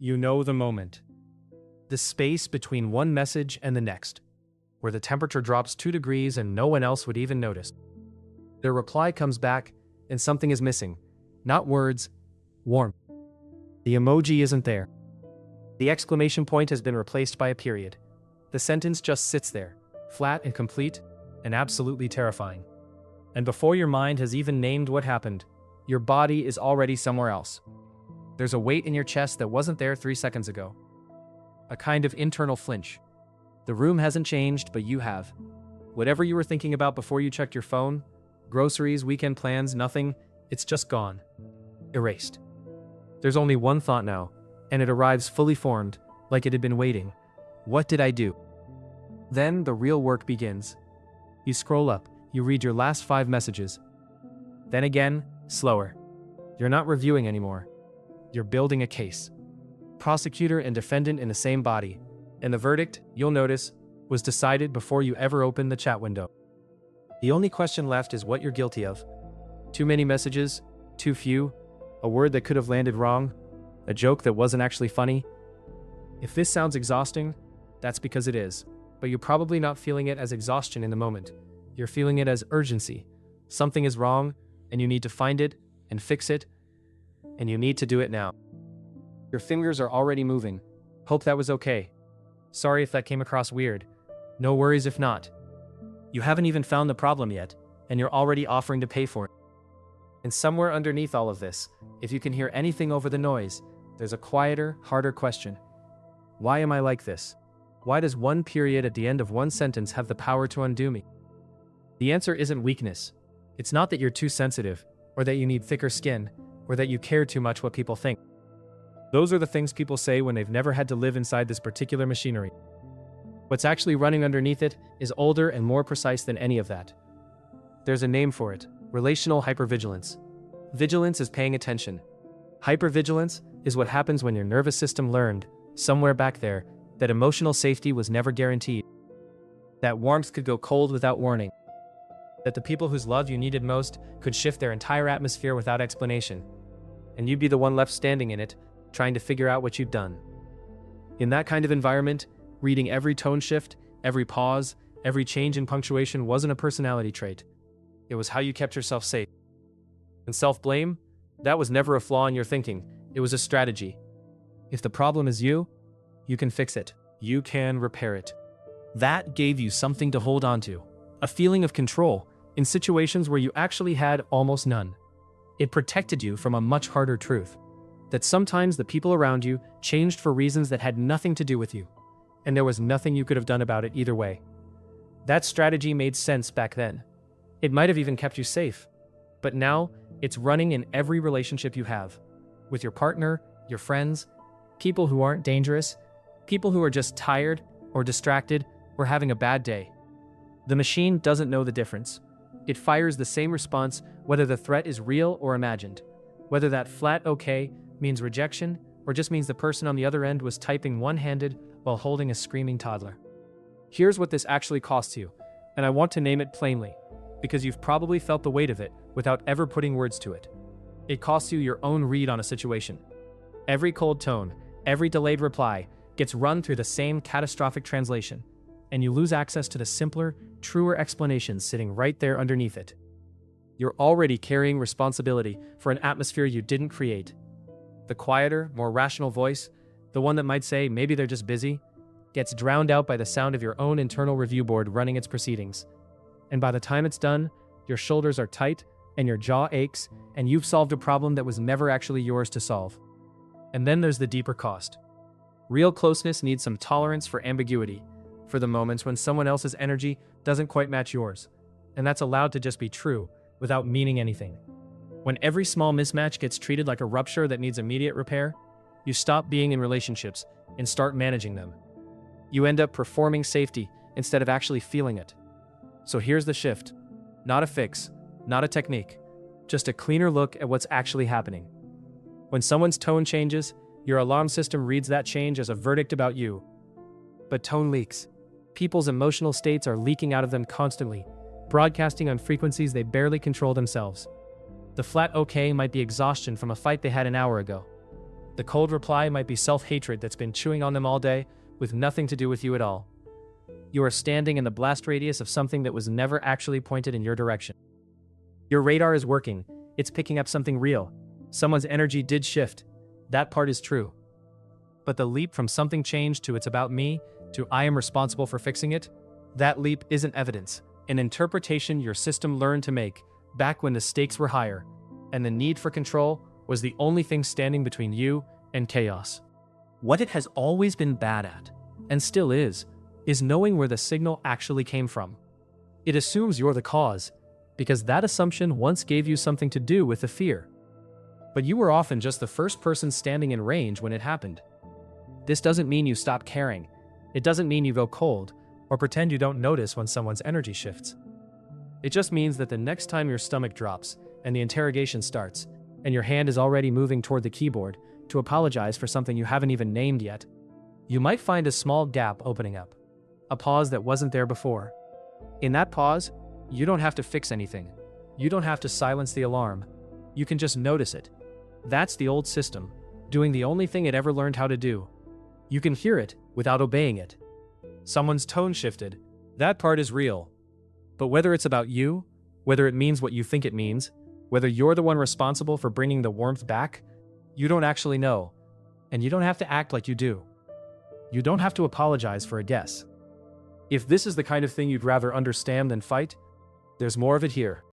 You know the moment. The space between one message and the next, where the temperature drops 2 degrees and no one else would even notice. Their reply comes back and something is missing. Not words, warmth. The emoji isn't there. The exclamation point has been replaced by a period. The sentence just sits there, flat and complete, and absolutely terrifying. And before your mind has even named what happened, your body is already somewhere else. There's a weight in your chest that wasn't there 3 seconds ago. A kind of internal flinch. The room hasn't changed, but you have. Whatever you were thinking about before you checked your phone, groceries, weekend plans, nothing, it's just gone. Erased. There's only one thought now, and it arrives fully formed, like it had been waiting. What did I do? Then the real work begins. You scroll up, you read your last 5 messages. Then again, slower. You're not reviewing anymore. You're building a case. Prosecutor and defendant in the same body. And the verdict, you'll notice, was decided before you ever opened the chat window. The only question left is what you're guilty of. Too many messages, too few, a word that could have landed wrong, a joke that wasn't actually funny. If this sounds exhausting, that's because it is, but you're probably not feeling it as exhaustion in the moment. You're feeling it as urgency. Something is wrong, and you need to find it and fix it, and you need to do it now. Your fingers are already moving. Hope that was okay. Sorry if that came across weird. No worries if not. You haven't even found the problem yet, and you're already offering to pay for it. And somewhere underneath all of this, if you can hear anything over the noise, there's a quieter, harder question. Why am I like this? Why does one period at the end of one sentence have the power to undo me? The answer isn't weakness. It's not that you're too sensitive, or that you need thicker skin, or that you care too much what people think. Those are the things people say when they've never had to live inside this particular machinery. What's actually running underneath it is older and more precise than any of that. There's a name for it: relational hypervigilance. Vigilance is paying attention. Hypervigilance is what happens when your nervous system learned, somewhere back there, that emotional safety was never guaranteed. That warmth could go cold without warning. That the people whose love you needed most could shift their entire atmosphere without explanation. And you'd be the one left standing in it, trying to figure out what you've done. In that kind of environment, reading every tone shift, every pause, every change in punctuation wasn't a personality trait. It was how you kept yourself safe. And self-blame? That was never a flaw in your thinking. It was a strategy. If the problem is you can fix it. You can repair it. That gave you something to hold on to. A feeling of control in situations where you actually had almost none. It protected you from a much harder truth. That sometimes the people around you changed for reasons that had nothing to do with you. And there was nothing you could have done about it either way. That strategy made sense back then. It might have even kept you safe. But now, it's running in every relationship you have. With your partner, your friends, people who aren't dangerous, people who are just tired or distracted or having a bad day. The machine doesn't know the difference. It fires the same response whether the threat is real or imagined. Whether that flat okay means rejection or just means the person on the other end was typing one-handed while holding a screaming toddler. Here's what this actually costs you, and I want to name it plainly, because you've probably felt the weight of it without ever putting words to it. It costs you your own read on a situation. Every cold tone, every delayed reply gets run through the same catastrophic translation, and you lose access to the simpler, truer explanations sitting right there underneath it. You're already carrying responsibility for an atmosphere you didn't create. The quieter, more rational voice, the one that might say maybe they're just busy, gets drowned out by the sound of your own internal review board running its proceedings. And by the time it's done, your shoulders are tight and your jaw aches, and you've solved a problem that was never actually yours to solve. And then there's the deeper cost. Real closeness needs some tolerance for ambiguity, for the moments when someone else's energy doesn't quite match yours, and that's allowed to just be true without meaning anything. When every small mismatch gets treated like a rupture that needs immediate repair, you stop being in relationships and start managing them. You end up performing safety instead of actually feeling it. So here's the shift. Not a fix, not a technique, just a cleaner look at what's actually happening. When someone's tone changes, your alarm system reads that change as a verdict about you. But tone leaks. People's emotional states are leaking out of them constantly, broadcasting on frequencies they barely control themselves. The flat okay might be exhaustion from a fight they had an hour ago. The cold reply might be self-hatred that's been chewing on them all day, with nothing to do with you at all. You are standing in the blast radius of something that was never actually pointed in your direction. Your radar is working. It's picking up something real. Someone's energy did shift. That part is true. But the leap from something changed to it's about me to I am responsible for fixing it, that leap isn't evidence, an interpretation your system learned to make back when the stakes were higher, and the need for control was the only thing standing between you and chaos. What it has always been bad at, and still is knowing where the signal actually came from. It assumes you're the cause, because that assumption once gave you something to do with the fear. But you were often just the first person standing in range when it happened. This doesn't mean you stop caring. It doesn't mean you go cold, or pretend you don't notice when someone's energy shifts. It just means that the next time your stomach drops, and the interrogation starts, and your hand is already moving toward the keyboard to apologize for something you haven't even named yet, you might find a small gap opening up. A pause that wasn't there before. In that pause, you don't have to fix anything. You don't have to silence the alarm. You can just notice it. That's the old system, doing the only thing it ever learned how to do. You can hear it without obeying it. Someone's tone shifted. That part is real. But whether it's about you, whether it means what you think it means, whether you're the one responsible for bringing the warmth back, you don't actually know. And you don't have to act like you do. You don't have to apologize for a guess. If this is the kind of thing you'd rather understand than fight, there's more of it here.